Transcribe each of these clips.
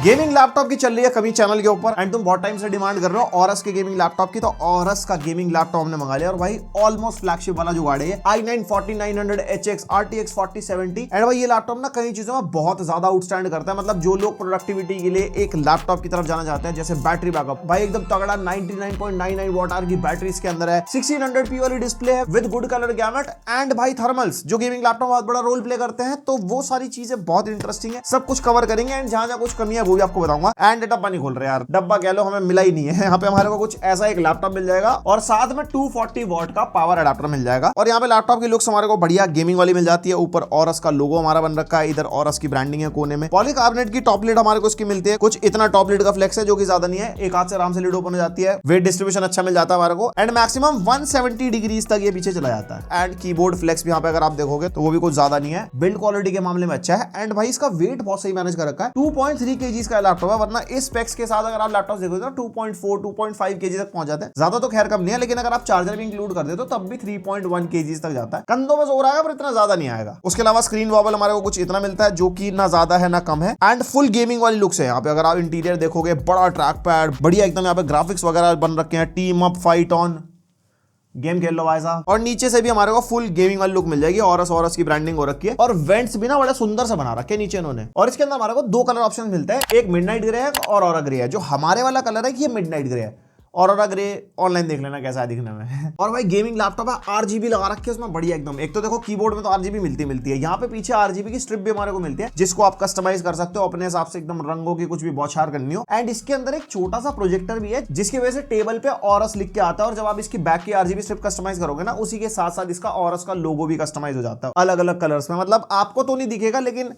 Gaming laptop की चल रही है कमी चैनल के ऊपर एंड तुम बहुत टाइम से डिमांड कर रहे हो ऑरस के गेमिंग लैपटॉप की, तो ऑरस का गेमिंग लैपटॉप हमने मंगा लिया और भाई ऑलमोस्ट फ्लैगशिप वाला जुगाड़ है i9 4900HX RTX 4070 एंड भाई ये लैपटॉप ना कई चीजों में बहुत ज्यादा आउटस्टैंड करता है। मतलब जो लोग प्रोडक्टिविटी के लिए एक लैपटॉप की तरफ जाना चाहते हैं, जैसे बैटरी बैकअप भाई एकदम तगड़ा 99.99 वॉट आवर की बैटरी इसके अंदर है, 1600p वाली डिस्प्ले है with good colour gamete and भाई थर्मल्स जो गेमिंग लैपटॉप बहुत बड़ा रोल प्ले करते हैं। तो वो सारी चीजें बहुत इंटरेस्टिंग है, सब कुछ कवर करेंगे एंड जहां कुछ कमी है वो भी आपको बताऊंगा। एंड डब्बा नहीं खोल रहे यार, डब्बा कह लो हमें मिला ही नहीं है। यहाँ पे हमारे को कुछ ऐसा एक लैपटॉप मिल जाएगा और साथ में 240 वॉट का पावर अडाप्टर मिल जाएगा। और यहाँ पे लैपटॉप की लुक्स हमारे को बढ़िया गेमिंग वाली मिल जाती है। ऊपर ऑरस का लोगो हमारा बन रखा है, इधर ऑरस की ब्रांडिंग है कोने में। पॉलीकार्बोनेट की टॉप लिड हमारे को इसकी मिलती है, कुछ इतना टॉप लिड का फ्लेक्स है जो कि ज्यादा नहीं है, एक हाथ से आराम से लिड ओपन हो जाती है। वेट डिस्ट्रीब्यूशन अच्छा मिल जाता है हमारे को एंड मैक्सिमम 170 डिग्रीज तक ये पीछे चला जाता है। एंड कीबोर्ड फ्लेक्स भी यहाँ पे अगर आप देखोगे तो वो भी कुछ ज्यादा नहीं है, बिल्ड क्वालिटी के मामले में अच्छा है। एंड भाई इसका वेट बहुत सही मैनेज कर रखा है, 2.3 kg का लैपटॉप है, वरना इस स्पेक्स के साथ अगर आप लैपटॉप देखोगे तो 2.4 2.5 kg तक पहुंच जाते हैं। ज्यादा तो खैर कम नहीं है, लेकिन अगर आप चार्जर भी इंक्लूड कर दे तो तब भी 3.1 kg तक जाता है। कंधों में जोर आएगा पर इतना ज्यादा नहीं आएगा। उसके अलावा स्क्रीन वॉबल हमारे को कुछ इतना मिलता है जो कि ना ज्यादा है ना कम है एंड फुल गेमिंग वाली लुक्स है। यहाँ पे अगर आप इंटीरियर देखोगे बड़ा ट्रैक पैड बढ़िया एकदम, यहाँ पे ग्राफिक्स वगैरह बन रखे हैं, team up fight on game खेल लो भाई साहब। और नीचे से भी हमारे को फुल गेमिंग वाली लुक मिल जाएगी, ऑरस की ब्रांडिंग हो रखी है और वेंट्स भी ना बड़ा सुंदर से बना रखे हैं नीचे इन्होंने। और इसके अंदर हमारे को दो कलर ऑप्शन मिलते हैं, एक मिडनाइट ग्रे है और ऑरा ग्रे है। जो हमारे वाला कलर है कि ये मिडनाइट ग्रे है, ऑरा ग्रे ऑनलाइन देख लेना कैसा है दिखने में। और भाई गेमिंग लैपटॉप है, RGB लगा रखी है उसमें बढ़िया एकदम। एक तो देखो कीबोर्ड में तो RGB मिलती है, यहाँ पे पीछे RGB की स्ट्रिप भी हमारे को मिलती है जिसको आप कस्टमाइज कर सकते हो अपने हिसाब से, एकदम रंगों की कुछ भी बौछार करनी हो। एंड इसके अंदर एक छोटा सा प्रोजेक्टर भी है जिसकी वजह से टेबल पे ऑरस लिख के आता है और जब आप इसकी बैक की RGB स्ट्रिप कस्टमाइज करोगे ना, उसी के साथ साथ इसका ऑरस का लोगो भी कस्टमाइज हो जाता है अलग अलग कलर्स में। मतलब आपको तो नहीं दिखेगा लेकिन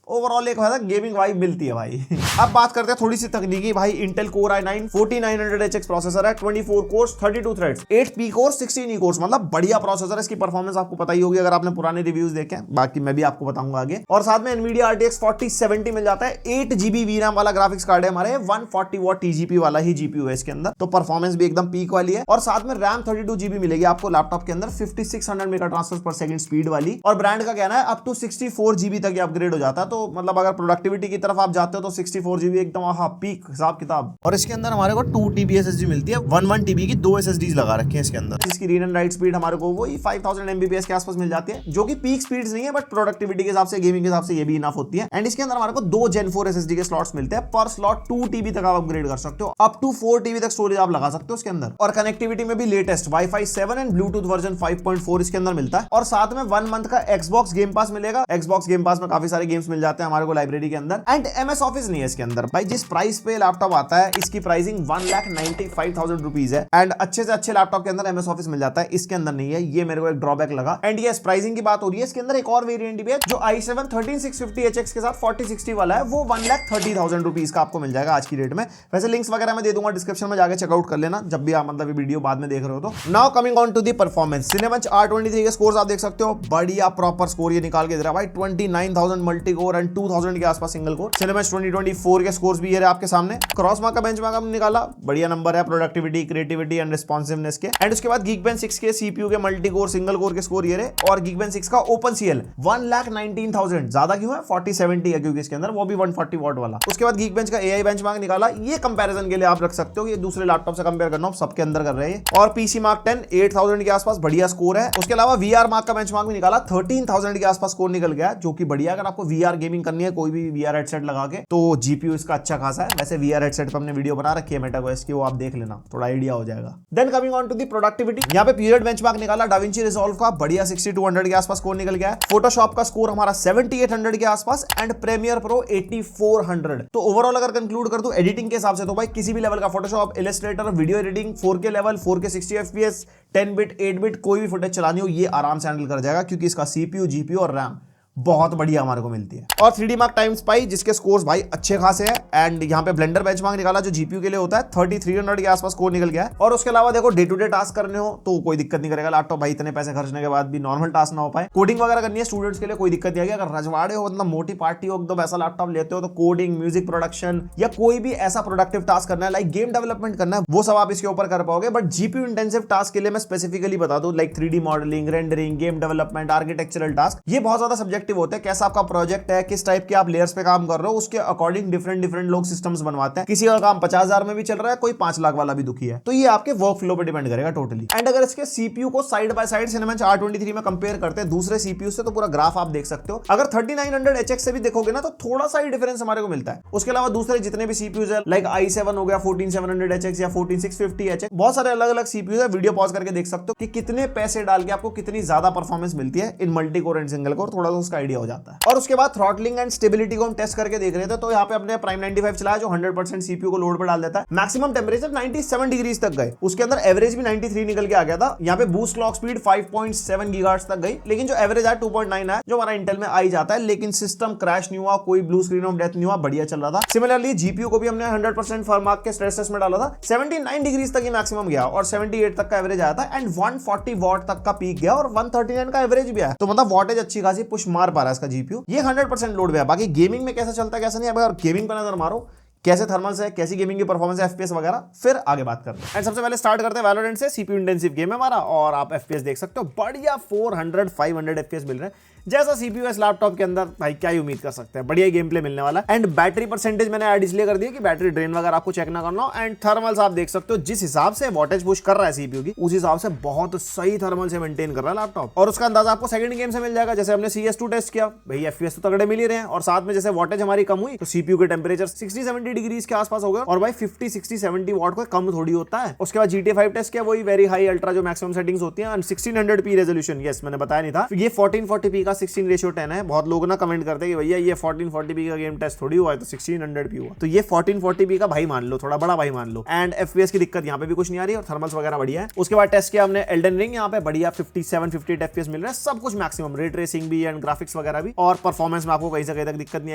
ओवरऑल एक गेमिंग वाइब मिलती है भाई। अब बात करते हैं थोड़ी सी तकनीकी। भाई Intel core i9 4900HX processor है, 24 course 32 threads, 8 P course 16 E course, मतलब बढ़िया प्रोसेसर है। इसकी परफॉर्मेंस आपको पता ही होगी अगर आपने पुराने रिव्यूज देखे, बाकी मैं भी आपको बताऊंगा आगे। और साथ में Nvidia RTX 4070 मिल जाता है, 8GB VRAM वाला ग्राफिक्स कार्ड है हमारे, 140 वॉट TGP वाला ही GPU है इसके अंदर, तो परफॉर्मेंस भी एकदम पीक वाली है। और साथ में RAM 32GB मिलेगी आपको लैपटॉप के अंदर, 5600 मेगा ट्रांसफर पर सेकंड स्पीड वाली। और ब्रांड का कहना है अप टू 64GB तक अपग्रेड हो जाता है। तो मतलब अगर प्रोडक्टिविटी की तरफ आप जाते हो तो 64GB एकदम पीक हिसाब किताब। और इसके अंदर हमारे को 2TB SSD मिलती है, 1TB की 2 SSDs लगा रखी हैं इसके अंदर। इसकी रीड एंड राइट स्पीड हमारे को वही 5000 Mbps के आसपास मिल जाती है, जो कि पीक स्पीड्स नहीं है बट प्रोडक्टिविटी के हिसाब से गेमिंग के हिसाब से ये भी इनफ होती है। एंड इसके अंदर हमारे को 2 Gen 4 SSD के स्लॉट्स मिलते हैं, पर स्लॉट 2TB तक आप अपग्रेड कर सकते हो, अप टू 4TB तक स्टोरेज आप लगा सकते हो इसके अंदर। और कनेक्टिविटी में भी latest Wi-Fi 7 and Bluetooth version 5.4 इसके अंदर मिलता है। और साथ में 1 मंथ का Xbox गेम पास मिलेगा। Xbox गेम पास में काफी सारे गेम्स मिल जाते हैं हमारे को लाइब्रेरी के अंदर। एंड MS ऑफिस नहीं है इसके अंदर। भाई जिस प्राइस पे लैपटॉप आता है इसकी प्राइसिंग 1,95,000 रुपीज है एंड अच्छे से अच्छे लैपटॉप के अंदर MS ऑफिस मिल जाता है, इसके अंदर नहीं है। ये मेरे को एक ड्रॉबैक लगा। एंड ये प्राइसिंग की बात हो रही है, इसके अंदर एक और वेरिएंट भी है जो i7 13650HX के साथ 4060 वाला है, वो 1,30,000 रुपीज का आपको मिल जाएगा आज की डेट में। वैसे लिंक्स वगैरह मैं दे दूंगा डिस्क्रिप्शन में, जाके चेकआउट कर लेना जब भी आप मतलब वीडियो बाद में देख रहे हो तो। Now coming on to the performance, Cinebench R23 के स्कोर्स आप देख सकते हो, बढ़िया प्रॉपर स्कोर ये निकाल के दे रहा है भाई, 29,000 मल्टी कोर एंड 2000 के आसपास सिंगल कोर। Cinebench 2024 के स्कोर्स भी ये रहे आपके सामने। क्रॉसमार्क का बेंचमार्क हमने निकाला, बढ़िया नंबर है प्रोडक्टिविटी, क्रिएटिविटी एंड रिस्पॉन्सिवनेस के। एंड उसके बाद Geekbench 6 के CPU के मल्टी कोर सिंगल कोर के स्कोर ये रहे, और Geekbench 6 का OpenCL 1,19,000, ज्यादा क्यों है 4070 है क्योंकि इसके अंदर वो भी 140 वॉट वाला। उसके बाद Geekbench का AI बेंचमार्क निकाला, ये कंपैरिजन के लिए आप रख सकते हो कि ये दूसरे लैपटॉप से कंपेयर करना हो, सबके अंदर कर रहे हैं। और PC Mark 10 8000 के आसपास बढ़िया स्कोर है। उसके अलावा VR मार्क का बेंचमार्क भी निकाला, 13,000 के आसपास स्कोर निकल गया, जो कि बढ़िया। अगर आपको VR गेमिंग करनी है कोई भी VR हेडसेट लगा के, तो GPU इसका अच्छा खासा है। वैसे VR हेडसेट पे हमने वीडियो बना रखी है मेटाक्वेस्ट की, वो आप देख लेना, थोड़ा आइडिया हो जाएगा। Then coming on to the productivity, यहाँ पे पीरियड बेंचमार्क निकाला DaVinci Resolve का, बढ़िया 6200 के आसपास स्कोर निकल गया है। फोटोशॉप का स्कोर हमारा 7800 के आसपास एंड प्रीमियर प्रो 8400। तो ओवरऑल अगर कंक्लूड कर दूं एडिटिंग के हिसाब से, तो भाई किसी भी लेवल का Photoshop, Illustrator, video editing, 4K level, 4K 60 FPS, 10 bit 8 bit कोई भी फुटेज चलानी हो ये आराम से हैंडल कर जाएगा, क्योंकि इसका CPU, GPU और RAM बहुत बढ़िया हमारे को मिलती है। और 3D Mark Time Spy जिसके स्कोर्स भाई अच्छे खासे हैं। एंड यहाँ पे ब्लेंडर बेंचमार्क निकाला जो GPU के लिए होता है, 3300 के आसपास स्कोर निकल गया है। और उसके अलावा देखो डे टू डे टास्क करने हो तो कोई दिक्कत नहीं करेगा लैपटॉप, भाई इतने पैसे खर्चने के बाद भी नॉर्मल टास्क ना हो पाए। कोडिंग वगैरह करनी है स्टूडेंट्स के लिए कोई दिक्कत नहीं आएगी। अगर रजवाड़े हो, मतलब मोटी पार्टी हो, एकदम ऐसा लैपटॉप लेते हो तो कोडिंग, म्यूजिक प्रोडक्शन या कोई भी ऐसा प्रोडक्टिव टास्क करना है, लाइक गेम डेवलपमेंट करना है, वो सब आप इसके ऊपर कर पाओगे। बट GPU इंटेंसिव टास्क के लिए मैं स्पेसिफिकली बता दूं, like 3D modelling, rendering, game development, architectural task, ये बहुत ज्यादा सब्जेक्ट पर्सपेक्टिव होते हैं, कैसा आपका प्रोजेक्ट है, किस टाइप के आप लेयर्स पे काम कर रहे हो, उसके अकॉर्डिंग डिफरेंट लोग सिस्टम्स बनवाते हैं। किसी का काम 50,000 में भी चल रहा है, कोई 5 लाख वाला भी दुखी है। तो ये आपके वर्क फ्लो पे डिपेंड करेगा टोटली। एंड अगर इसके सीपीयू को side by side Cinebench R23 में कंपेयर करते हैं दूसरे सीपीयू से, तो पूरा ग्राफ आप देख सकते हो। अगर 3900HX से भी देखोगे ना, तो थोड़ा सा ही डिफरेंस हमारे को मिलता है। उसके अलावा दूसरे जितने भी सीपीयूज है, लाइक i7 हो गया 14700HX या 14650HX, बहुत सारे अलग अलग सीपीयूज है। वीडियो पॉज करके देख सकते हो कि कितने पैसे डाल के आपको कितनी ज्यादा परफॉर्मेंस मिलती है in multi core and single core, थोड़ा सा उसका आइडिया हो जाता है। और उसके बाद थ्रॉटलिंग एंड स्टेबिलिटी को हम टेस्ट करके देख रहे थे, तो यहाँ पे अपने प्राइम 95 चलाया जो 100% सीपीयू को लोड पर डाल देता है। मैक्सिमम टेंपरेचर 97 डिग्रीज तक गए, उसके अंदर एवरेज भी 93 निकल के आ गया था। यहाँ पे बूस्ट क्लॉक स्पीड 5.7 गीगाहर्ट्ज तक गई, लेकिन जो एवरेज है 2.9 है, जो हमारा इंटेल में आ ही जाता है। लेकिन सिस्टम क्रैश नहीं हुआ, कोई ब्लू स्क्रीन ऑफ डेथ नहीं हुआ, बढ़िया चल रहा था। सिमिलरली जीपीयू को भी हमने 100% फॉर्मार्क के स्ट्रेस टेस्ट में डाला था, 79 डिग्रीज तक ही मैक्सिमम गया और 78 तक का एवरेज आया था एंड 140 वॉट तक का पीक गया और 139 का एवरेज भी आया। तो मतलब वॉटेज अच्छी खासी पुश मार पा रहा है इसका जीपीयू। ये 100% लोड पे है। बाकी गेमिंग में कैसा चलता है कैसा नहीं, अगर गेमिंग पर नजर मारो कैसे थर्मल्स है, कैसी गेमिंग की परफॉर्मेंस है, एफपीएस वगैरह, फिर आगे बात करते हैं। एंड सबसे पहले स्टार्ट करते हैं वैलोरेंट से। सीपीयू इंटेंसिव गेम है हमारा और आप एफपीएस देख सकते हो, बढ़िया 400-500 एफपीएस मिल रहे हैं। जैसा सीपीयू इस लैपटॉप के अंदर, भाई क्या ही उम्मीद कर सकते हैं, बढ़िया गेम प्ले मिलने वाला है। एंड बैटरी परसेंटेज मैंने ऐड इसलिए कर दिया कि बैटरी ड्रेन वगैरह आपको चेक ना करना हो। एंड थर्मल्स आप देख सकते हो, जिस हिसाब से वोल्टेज पुश कर रहा है सीपीयू की, उस हिसाब से बहुत सही थर्मल से मेंटेन कर रहा है लैपटॉप। और उसका अंदाजा आपको सेकंड गेम से मिल जाएगा। जैसे हमने CS2 टेस्ट किया, भाई एफपीएस तो तगड़े मिल ही रहे हैं, और साथ में जैसे वोल्टेज हमारी कम हुई तो सीपीयू के टेंपरेचर 60-70 डिग्रीज के आसपास हो गए। और भाई 50-60-70 वॉट को कम थोड़ी होता है। उसके बाद GTA 5 टेस्ट किया, वही वेरी हाई अल्ट्रा जो मैक्सिमम सेटिंग्स होती हैं, 1600p रेजोल्यूशन। यस, मैंने बताया नहीं था। ये 1440p का 16:10 है। बहुत लोग ना कमेंट करते हैं कि भैया ये 1440p का गेम टेस्ट थोड़ी हुआ है, तो 1600p हुआ। तो ये 1440p का भाई मान लो, थोड़ा बड़ा भाई मान लो। एंड एफपीएस की दिक्कत यहाँ पे भी कुछ नहीं आ रही और थर्मल्स वगैरह बढ़िया है। उसके बाद टेस्ट किया हमने एल्डन रिंग, यहाँ पे बढ़िया 57-58 एफपीएस मिल रहा है, सब कुछ मैक्सिमम, रे ट्रेसिंग भी एंड ग्राफिक्स वगैरह भी, और परफॉर्मेंस में आपको कहीं से कहीं तक दिक्कत नहीं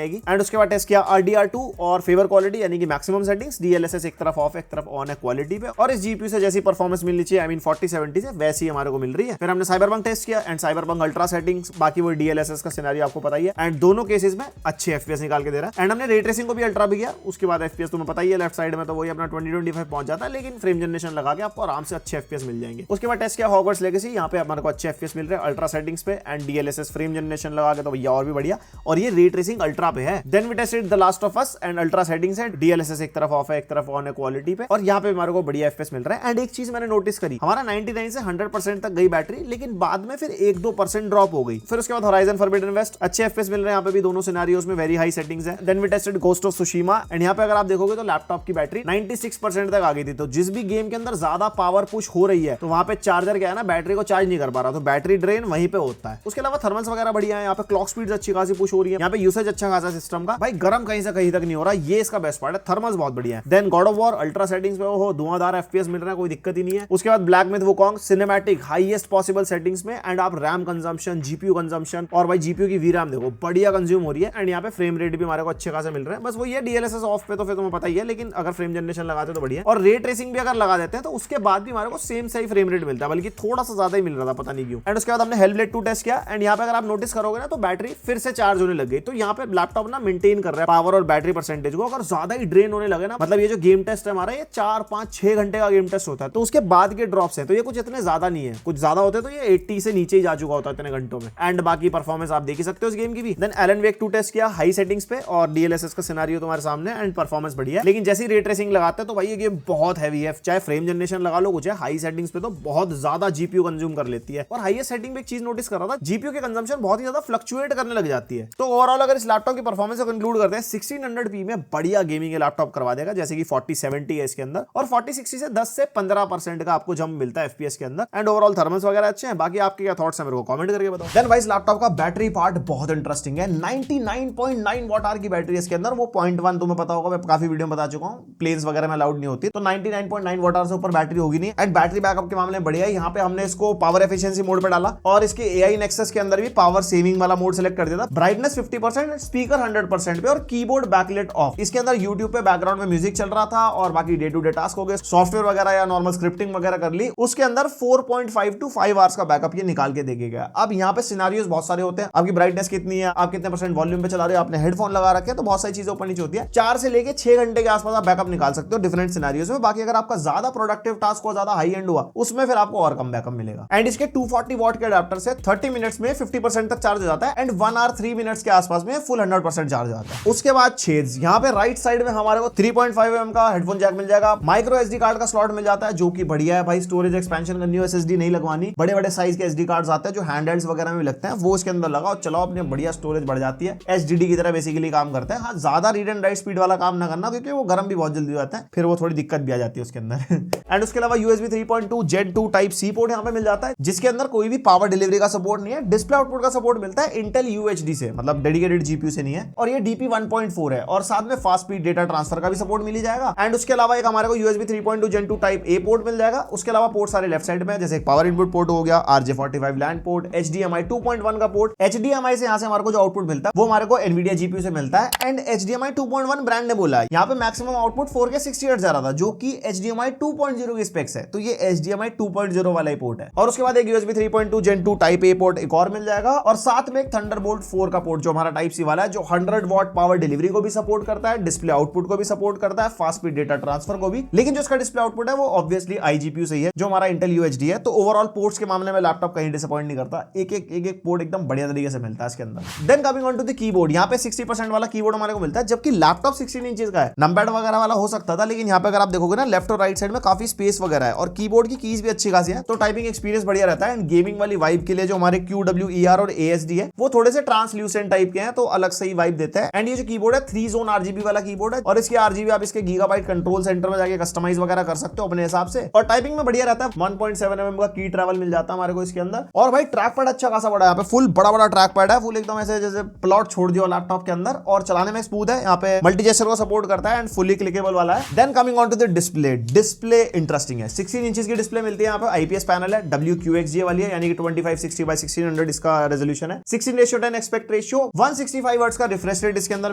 आएगी। एंड उसके बाद टेस्ट किया RDR2 और फेवर क्वालिटी, यानी कि मैक्सिमम सेटिंग्स, DLSS एक तरफ ऑफ एक तरफ ऑन है क्वालिटी पे, और इस जीपीयू से जैसी परफॉर्मेंस मिलनी चाहिए, आई मीन 4070 से, वैसी हमारे को मिल रही है। फिर हमने साइबरपंक टेस्ट किया एंड साइबरपंक अल्ट्रा सेटिंग्स, बाकी वो DLSS का सिनेरियो आपको पता ही है। एंड दोनों केसेस में अच्छे एफपीएस निकाल के दे रहा है। एंड हमने रे ट्रेसिंग को भी अल्ट्रा भी किया। उसके बाद एफपीएस तुम्हें पता ही है, लेफ्ट साइड में तो वही अपना 2025 पहुंच जाता है, लेकिन फ्रेम जनरेशन लगा के आपको आराम से अच्छे एफपीएस मिल जाएंगे। उसके बाद टेस्ट किया हॉगवर्ट्स लेगेसी, यहाँ पे हमारे को अच्छे एफपीएस मिल रहे हैं अल्ट्रा सेटिंग्स पे एंड DLSS फ्रेम जनरेशन लगा के, तो भैया और भी बढ़िया। और ये रे ट्रेसिंग अल्ट्रा पे है। Then we tested the last of us and ultra settings है, DLSS एक तरफ ऑफ है एक तरफ ऑन है क्वालिटी पे, और यहाँ पे हमारे को बढ़िया एफपीएस मिल रहा है। एंड एक चीज मैंने नोटिस करी, हमारा 99 से 100% तक गई बैटरी, लेकिन बाद में फिर 1-2% ड्रॉप हो गई। फिर उसके बाद होराइजन फॉरबिडन वेस्ट अच्छे एफपीएस मिल रहे हैं, यहाँ पे भी दोनों सिनेरियोस में वेरी हाई सेटिंग्स है। Then we tested Ghost of Tsushima and यहाँ पे अगर आप देखोगे तो लैपटॉप की बैटरी 96% तक आ गई थी। तो जिस भी गेम के अंदर ज्यादा पावर पुश हो रही है, तो वहां पे चार्जर क्या है ना, बैटरी को चार्ज नहीं कर पा रहा, तो बैटरी ड्रेन वहीं पे होता है। उसके अलावा थर्मल्स वगैरह बढ़िया है, यहाँ पे क्लॉक स्पीड अच्छी खासी पुश हो रही है, यहाँ पे यूसेज अच्छा खासा सिस्टम का, भाई गर्म कहीं से कहीं तक नहीं हो रहा, ये इसका बेस्ट पार्ट है। थर्मल्स बहुत बढ़िया है। Then God of War ultra settings पे हो धुआंधार एफपीएस मिल रहा है, कोई दिक्कत ही नहीं है। उसके बाद black myth Wukong cinematic highest possible settings में, एंड आप रैम कंजम्पशन, जीपीयू कंजम्पशन, और भाई जीपीयू की वीरैम देखो बढ़िया कंज्यूम हो रही है। एंड यहाँ पे फ्रेम रेट भी हमारे को अच्छे खासे मिल रहे हैं। बस वो ये DLSS ऑफ पे तो फिर तुम्हें पता ही है, लेकिन अगर फ्रेम जनरेशन लगाते तो बढ़िया। और रे ट्रेसिंग भी अगर लगा देते हैं तो उसके बाद भी हमारे को सेम सही फ्रेम रेट मिलता है, बल्कि थोड़ा सा ज्यादा ही मिल रहा था, पता नहीं क्यों। एंड उसके बाद हमने हेलब्लेड 2 टेस्ट किया एंड यहाँ पे अगर आप नोटिस करोगे ना, तो बैटरी फिर से चार्ज होने लग गई। तो यहाँ पे लैपटॉप ना मेंटेन कर रहा है पावर और बैटरी परसेंटेज को। अगर ज्यादा ही ड्रेन होने लगे ना, मतलब ये जो गेम टेस्ट है हमारा, ये 4-5-6 घंटे का गेम टेस्ट होता है, तो उसके बाद के ड्रॉप्स है, तो ये कुछ इतने ज्यादा नहीं है। कुछ ज्यादा होते तो ये 80 से नीचे ही जा चुका होता है इतने घंटों में। एंड बाकी परफॉर्मेंस आप देख ही सकते हो इस गेम की भी। देन एलन वेक 2 टेस्ट किया हाई सेटिंग्स पे, और DLSS का सिनेरियो तुम्हारे सामने, एंड परफॉर्मेंस बढ़िया है। लेकिन जैसी रे ट्रेसिंग लगाते हैं तो भाई ये गेम बहुत हैवी है, चाहे फ्रेम जनरेशन लगा लो कुछ है, हाई सेटिंग्स पे तो बहुत ज्यादा जीपीयू कंज्यूम कर लेती है। और हाईएस्ट सेटिंग पे एक चीज नोटिस कर रहा था, जीपीयू के कंजम्पशन बहुत ही ज्यादा फ्लक्चुएट करने लग जाती है। तो ओवरऑल अगर इस लैपटॉप की परफॉर्मेंस को कंक्लूड करते हैं, 1600p में बढ़िया गेमिंग लैपटॉप करवा देगा, जैसे कि 4070 है इसके अंदर, और 4060 से 10 से 15% का आपको जंप मिलता है एफपीएस के अंदर। एंड ओवरऑल थर्मल्स वगैरह अच्छे हैं। बाकी आपके क्या थॉट्स हैं मेरे को कमेंट करके बताओ। देन भाई इस लैपटॉप का बैटरी पार्ट बहुत इंटरेस्टिंग है। 99.9 वॉट आवर की बैटरी इसके अंदर, वो 0.1 तुम्हें पता होगा, मैं काफी वीडियो में बता चुका हूं, प्लेन्स वगैरह में अलाउड नहीं होती, तो 99.9 वॉट आवर से ऊपर बैटरी होगी नहीं। एंड बैटरी बैकअप के मामले में बढ़िया है। यहाँ पे हमने इसको पावर एफिशिएंसी मोड पे डाला, और इसके AI नेक्सस के अंदर भी पावर सेविंग वाला मोड सेलेक्ट कर दिया था। ब्राइटनेस 50%, स्पीकर 100% पे, और कीबोर्ड बैकलाइट ऑफ। इसके अंदर यूट्यूब पे बैकग्राउंड में म्यूजिक चल रहा था, और बाकी डे टू डे टास्क हो गए, सॉफ्टवेयर वगैरह या नॉर्मल स्क्रिप्टिंग वगैरह कर ली। उसके अंदर 4.5 to 5 आवर्स का बैकअप ये निकाल के देगा। अब यहाँ पे सिनेरियोस बहुत सारे होते हैं, आपकी ब्राइटनेस कितनी है, आप कितने परसेंट वॉल्यूम पे चला रहे हो, आपने हेडफोन लगा रखे हैं, तो बहुत सारी चीजें ऊपर नीचे होती है। 4 से लेके 6 घंटे के आसपास आप बैकअप निकाल सकते हो डिफरेंट सिनेरियोज में। बाकी अगर आपका ज्यादा प्रोडक्टिव टास्क हो, ज्यादा हाई एंड हुआ, उसमें फिर आपको और कम बैकअप मिलेगा। एंड इसके 240 वॉट के अडेप्टर से 30 मिनट्स में 50% तक चार्ज हो जाता है एंड 1 आवर 3 मिनट्स के आसपास में फुल 100% चार्ज हो जाता है। उसके बाद छेद, यहाँ पे राइट साइड में हमारे को 3.5 mm का हेडफोन जैक मिल जाएगा, माइक्रो एसडी कार्ड का स्लॉट मिल जाता है जो कि बढ़िया है भाई। स्टोरेज एक्सपेंशन करनी हो, एसएसडी नहीं लगवानी, बड़े बड़े साइज के एसडी कार्ड्स आते हैं जो हैंडहेल्ड्स वगैरह में लगते हैं, वो इसके अंदर लगाओ, चलाओ, अपनी बढ़िया स्टोरेज बढ़ जाती है, एचडीडी की तरह बेसिकली काम करता है। हाँ, ज्यादा रीड एंड राइट स्पीड वाला काम ना करना क्योंकि वो गर्म भी बहुत जल्दी हो जाता है, फिर वो थोड़ी दिक्कत भी आ जाती है उसके अंदर। एंड उसके अलावा USB 3.2 Gen 2 type C port यहाँ पे मिल जाता है, जिसके अंदर कोई भी पावर डिलीवरी का सपोर्ट नहीं है। डिस्प्ले आउटपुट का सपोर्ट मिलता है इंटेल UHD से, मतलब डेडिकेटेड जीपीयू से नहीं है, और ये DP 1.4 है और साथ में फास्ट स्पीड डेटा ट्रांसफर का भी सपोर्ट मिल जाएगा। एंड उसके अलावा एक हमारे को USB 3.2 Gen 2 type A port मिल जाएगा। उसके अलावा पोर्ट सारे लेफ्ट साइड में, जैसे एक पावर इनपुट पोर्ट हो गया, RJ45 लैंड पोर्ट, HDMI 2.1 का पोर्ट, HDMI से यहाँ से हमारे को जो आउटपुट मिलता है वो हमारे को NVIDIA GPU से मिलता है। एंड HDMI 2.1 ब्रांड ने बोला है यहाँ पे मैक्सिमम आउटपुट 4K 60 हर्ट्ज जा रहा था, जो कि HDMI 2.0 की स्पेक्स है, तो ये HDMI 2.0 वाला ही पोर्ट है। और उसके बाद एक USB 3.2 Gen 2 type A port एक और मिल जाएगा, और साथ में एक थंडरबोल्ट 4 का पोर्ट जो हमारा टाइप सी वाला है, जो 100 वॉट पावर डिलीवरी को भी सपोर्ट करता है, डिस्प्ले आउटपुट को भी सपोर्ट करता है, फास्ट स्पीड डेटा ट्रांसफर को भी। लेकिन जो इसका डिस्प्ले आउटपुट है वो ऑब्वियसली iGPU से ही है, जो हमारा इंटेल UHD है। तो ओवरऑल पोर्ट्स के मामले में लैपटॉप कहीं डिसअपॉइंट नहीं करता, एक पोर्ट एकदम बढ़िया तरीके से मिलता है इसके अंदर। Then coming on to the keyboard, यहाँ पे 60% वाला कीबोर्ड हमारे को मिलता है, जबकि लैपटॉप 16 इंचेस का है। नंबर वगैरह वाला हो सकता था, लेकिन यहाँ पे अगर आप देखोगे ना, लेफ्ट और राइट साइड में काफी स्पेस वगैरह है, और कीबोर्ड की कीज भी अच्छी खासी है, तो टाइपिंग एक्सपीरियंस बढ़िया रहता है। एंड गेमिंग वाली वाइब के लिए जो हमारे QWER और ASD है वो थोड़े से ट्रांसल्यूसेंट टाइप के हैं, तो अलग से ही वाइब देता है। एंड ये जो कीबोर्ड है 3 जोन RGB वाला कीबोर्ड है, और इसके RGB आप इसके गीगाबाइट कंट्रोल सेंटर में जाके कस्टमाइज वगैरह कर सकते हो अपने हिसाब से, और टाइपिंग में बढ़िया रहता है। 1.7 mm का की ट्रैवल मिल जाता है हमारे को इसके अंदर। और भाई ट्रैक पैड अच्छा खासा बड़ा है, यहाँ पे फुल बड़ा बड़ा ट्रैक पैड है, फुल एकदम ऐसे जैसे प्लॉट छोड़ दिया लैपटॉप के अंदर, और चलाने में स्मूथ है। यहाँ पे मल्टी जेस्चर को सपोर्ट करता है एंड फुली क्लिकेबल वाला है। Then coming on to the display, display interesting है। 16 इंचेस की डिस्प्ले मिलती है यहाँ पे, IPS पैनल है, WQXGA वाली है, यानी कि 2560x1600 इसका रेजोल्यूशन है, 16:10 एस्पेक्ट रेशियो, 165 हर्ट्ज का रिफ्रेश रेट इसके अंदर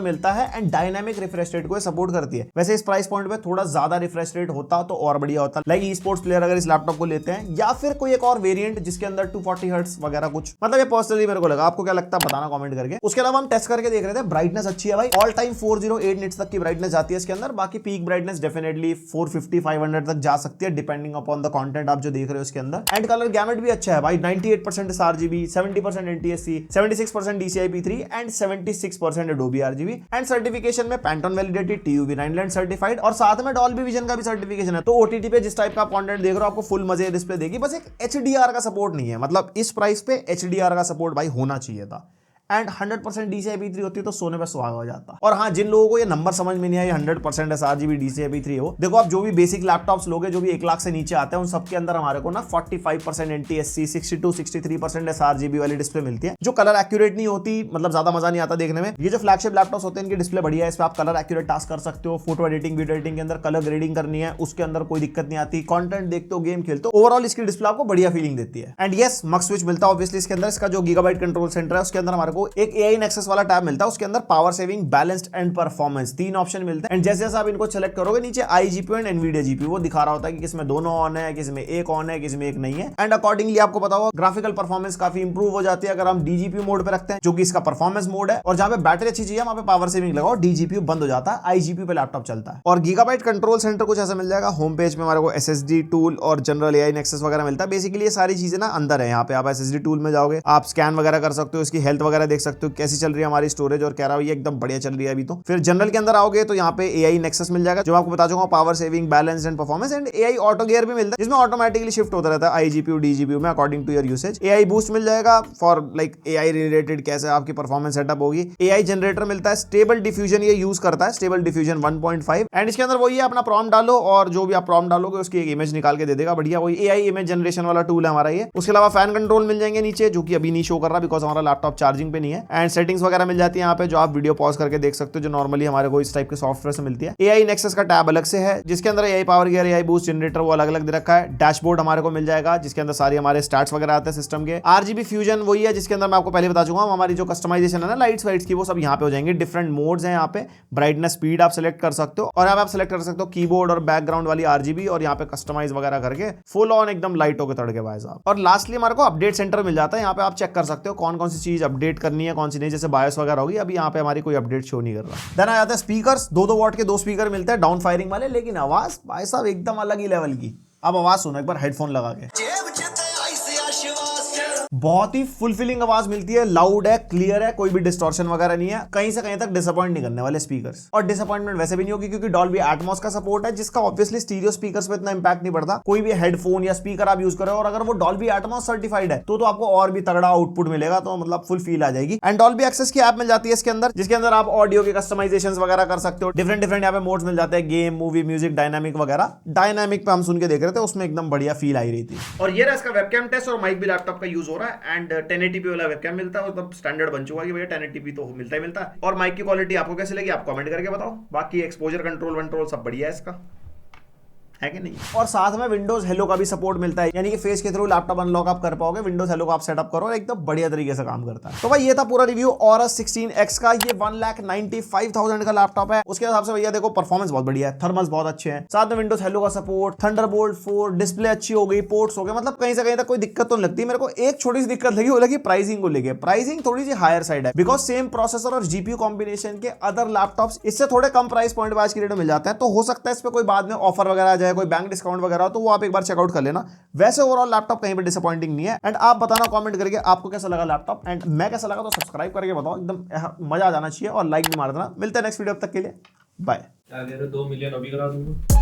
मिलता है, एंड डायनामिक रिफ्रेश रेट को सपोर्ट करती है। वैसे इस प्राइस पॉइंट पे थोड़ा ज्यादा रिफ्रेश रेट होता तो और बढ़िया होता, लाइक ई स्पोर्ट्स प्लेयर अगर इस लैपटॉप को लेते हैं, या फिर कोई एक और वेरिएंट जिसके अंदर 240 हर्ट्ज वगैरह कुछ, मतलब ये पर्सनली मेरे को लगा। आपको क्या लगता है बताना कमेंट करके। उसके अलावा हम टेस्ट करके देख रहे थे, ब्राइटनेस अच्छी है भाई, ऑल टाइम 408 निट्स तक की ब्राइटनेस जाती है इसके अंदर। बाकी पीक ब्राइटनेस डेफिनेटली 450-500 तक जा सकती है, डिपेंडिंग अपॉन द कंटेंट आप जो देख रहे हो इसके अंदर। एंड कलर गैमेट भी अच्छा है भाई, 98% sRGB, 70% NTSC, 76% DCI-P3 and 76% Adobe RGB। And certification में Pantone validated TÜV Rheinland certified, और साथ में डॉल्बी विजन का भी सर्टिफिकेशन है। तो OTT पे जिस टाइप का कंटेंट देख रहे हो आपको फुल मजे डिस्प्ले देगी, बस एक HDR का सपोर्ट नहीं है। मतलब इस प्राइस पे HDR का सपोर्ट भाई होना चाहिए था। एंड 100% DCI-P3 होती तो सोने पे सुहागा हो जाता। और हाँ, जिन लोगों को ये नंबर समझ में नहीं आया 100% sRGB DCI-P3 हो, देखो आप जो भी बेसिक लैपटॉप्स लोगे जो भी 1 लाख से नीचे आते हैं, उन सबके अंदर हमारे को ना 45% NTSC, 62-63% sRGB वाली डिस्प्ले मिलती है, जो कलर एक्यूरेट नहीं होती, मतलब ज्यादा मजा नहीं आता देखने में। ये जो फ्लैगशिप लैपटॉप्स होते हैं इनकी डिस्प्ले बढ़िया है, इस पे आप कलर एक्यूरेट टास्क कर सकते हो, फोटो एडिटिंग, वीडियो एडिटिंग के अंदर कलर ग्रेडिंग करनी है, उसके अंदर कोई दिक्कत नहीं आती, कंटेंट देखते हो, गेम खेलते हो, ओवरऑल इसकी डिस्प्ले आपको बढ़िया फीलिंग देती है। एंड यस, मक्स स्विच मिलता है ऑब्वियसली इसके अंदर। इसका जो गीगाबाइट कंट्रोल सेंटर है उसके अंदर हमारे को एक AI नेक्सस वाला टैब मिलता है, उसके अंदर power saving, balanced and performance 3 option मिलते हैं। एंड जैसे जैसे आप इनको सेलेक्ट करोगे, नीचे iGPU एंड NVIDIA GPU वो दिखा रहा होता है कि किसमें दोनों ऑन है, किसमें एक ऑन है, किसमें एक नहीं है। एंड अकॉर्डिंगली आपको पता होगा ग्राफिकल परफॉर्मेंस काफी इंप्रूव हो जाती है अगर हम DGPU मोड पे रखते हैं, जो कि इसका परफॉर्मेंस मोड है। और जहां पे बैटरी अच्छी चाहिए वहां पे पावर सेविंग लगाओ, DGPU बंद हो जाता है, iGPU पे लैपटॉप चलता है। और गीगाबाइट कंट्रोल सेंटर कुछ ऐसा मिल जाएगा। होम पेज में हमारे को SSD टूल और जनरल AI नेक्सस वगैरह मिलता है। बेसिकली ये सारी चीजें ना अंदर है। यहाँ पे आप SSD टूल में जाओगे, आप स्कैन वगैरह कर सकते हो, इसकी हेल्थ वगैरह देख सकते हो, कैसी चल रही है हमारी स्टोरेज, और कह रहा है ये एकदम बढ़िया चल रही है अभी तो। फिर जनरल के अंदर आओगे तो यहाँ पे AI नेक्सस मिल जाएगा, जो आपको बता चुका हूं, power saving, balance and performance. And AI auto gear भी मिलता है, जिसमें ऑटोमेटिकली शिफ्ट होता रहता है iGPU DGPU में according to your usage. AI boost मिल जाएगा फॉर लाइक AI रिलेटेड कैसे आपकी परफॉर्मेंस सेटअप होगी। AI जनरेटर मिलता है, स्टेबल डिफ्यूजन ये यूज करता है, स्टेबल डिफ्यूजन 1.5। एंड इसके अंदर वही है, अपना प्रॉम्प्ट डालो और जो भी आप प्रॉम्प्ट डालोगे उसकी एक इमेज निकाल के दे देगा, बढ़िया। वही AI इमेज जनरेशन वाला टूल है हमारा ये। उसके अलावा फैन कंट्रोल मिल जाएंगे नीचे, जो कि अभी नहीं शो कर रहा बिकॉज हमारा लैपटॉप चार्जिंग स्टार्टिंग पे नहीं है। एंड सेटिंग्स वगैरह मिल जाती है यहाँ पे, जो आप वीडियो पॉज करके देख सकते हो, जो नॉर्मली हमारे को इस टाइप के सॉफ्टवेयर से मिलती है। AI नेक्सस का टैब अलग से है, जिसके अंदर AI power gear, AI boost generator वो अलग अलग दे रखा है। डैशबोर्ड हमारे को मिल जाएगा, जिसके अंदर सारी हमारे स्टैट्स वगैरह आते हैं सिस्टम के। RGB फ्यूजन वही है, जिसके अंदर मैं आपको पहले बता चुका हूँ, हमारी जो कस्टमाइजेशन है ना लाइट्स वाइट्स की, वो सब यहाँ पे हो जाएंगे। डिफरेंट मोड्स हैं यहाँ पे, ब्राइटनेस स्पीड आप सेलेक्ट कर सकते हो, और यहाँ पे आप सेलेक्ट कर सकते हो कीबोर्ड और बैकग्राउंड वाली RGB, और यहाँ पे कस्टमाइज वगैरह करके फुल ऑन एकदम लाइट होकर तड़के भाई साहब। और लास्टली हमारे को अपडेट सेंटर मिल जाता है, यहाँ पे आप चेक कर सकते हो कौन कौन सी चीज अपडेट करनी है, कौन सी नहीं। जैसे बायोस वगैरह होगी, अभी यहाँ पे हमारी कोई अपडेट शो नहीं कर रहा। देन आ जाता है स्पीकर्स, 2-2 वॉट के 2 स्पीकर मिलते हैं डाउन फायरिंग वाले, लेकिन आवाज भाई साहब एकदम अलग ही लेवल की। अब आवाज सुनो एक बार हेडफोन लगा के, बहुत ही फुलफिलिंग आवाज मिलती है, लाउड है, क्लियर है, कोई भी डिस्टॉर्शन वगैरह नहीं है, कहीं से कहीं तक डिसअपॉइंट नहीं करने वाले स्पीकर्स। और डिसअपॉइंटमेंट वैसे भी नहीं होगी, क्योंकि डॉल्बी एटमॉस का सपोर्ट है, जिसका ऑब्वियसली स्टीरियो स्पीकर्स पे इतना इंपैक्ट नहीं पड़ता। कोई भी हेडफोन या स्पीकर आप यूज करो और अगर वो डॉल्बी एटमॉस सर्टिफाइड है तो आपको और भी तगड़ा आउटपुट मिलेगा, तो मतलब फुल फील आ जाएगी। एंड डॉल्बी एक्सेस की ऐप मिल जाती है इसके अंदर, जिसके अंदर आप ऑडियो के कस्टमाइजेशन वगैरह कर सकते हो। डिफरेंट यहाँ पे मोड्स मिल जाते हैं, गेम, मूवी, म्यूजिक, डायनामिक वगैरह। डायनामिक पे हम सुन के देख रहे थे, उसमें एकदम बढ़िया फील आई रही थी। और ये रहा इसका वेबकैम टेस्ट, और माइक भी लैपटॉप का यूज हो रहा है। एंड 1080p वाला वेबकैम मिलता है, मतलब स्टैंडर्ड बन चुका है कि भैया 1080p तो मिलता ही मिलता है। और माइक की क्वालिटी आपको कैसी लगी आप कमेंट करके बताओ। बाकी एक्सपोजर कंट्रोल सब बढ़िया है इसका, है कि नहीं। और साथ में विंडोज हेलो का भी सपोर्ट मिलता है, यानी कि फेस के थ्रू लैपटॉप अनलॉक आप कर पाओगे, विंडोज हेलो का आप सेटअप करो और एकदम बढ़िया तरीके से काम करता है। तो भाई ये था पूरा रिव्यू Aorus 16X का। ये 1,95,000 का लैपटॉप है। उसके हिसाब से भैया देखो परफॉर्मेंस बहुत बढ़िया है, थर्मल्स बहुत अच्छे हैं, साथ में विंडोज हेलो का सपोर्ट, थंडरबोल्ट 4, डिस्प्ले अच्छी हो गई, पोर्ट्स हो गए, मतलब कहीं से कहीं तक कोई दिक्कत तो नहीं लगती। मेरे को एक छोटी सी दिक्कत लगी, वो लगी प्राइसिंग को लेके। प्राइसिंग थोड़ी सी हायर साइड है, बिकॉज सेम प्रोसेसर और जीपीयू कॉम्बिनेशन के अदर लैपटॉप्स इससे थोड़े कम प्राइस पॉइंट आज की डेट में मिल जाते हैं। तो हो सकता है इस पे कोई बाद में ऑफर वगैरह आ जाए, कोई बैंक डिस्काउंट वगैरह, तो वो आप एक बार चेकआउट कर लेना। वैसे ओवरऑल लैपटॉप कहीं पे डिसअपॉइंटिंग नहीं है। एंड आप बताना कमेंट करके आपको कैसा लगा लैपटॉप, एंड मैं कैसा लगा तो सब्सक्राइब करके बताओ, एकदम मजा आ जाना चाहिए, और लाइक भी मार देना। मिलते हैं नेक्स्ट वीडियो, तक के लिए बाय। 2 मिलियन अभी करा दूंगा।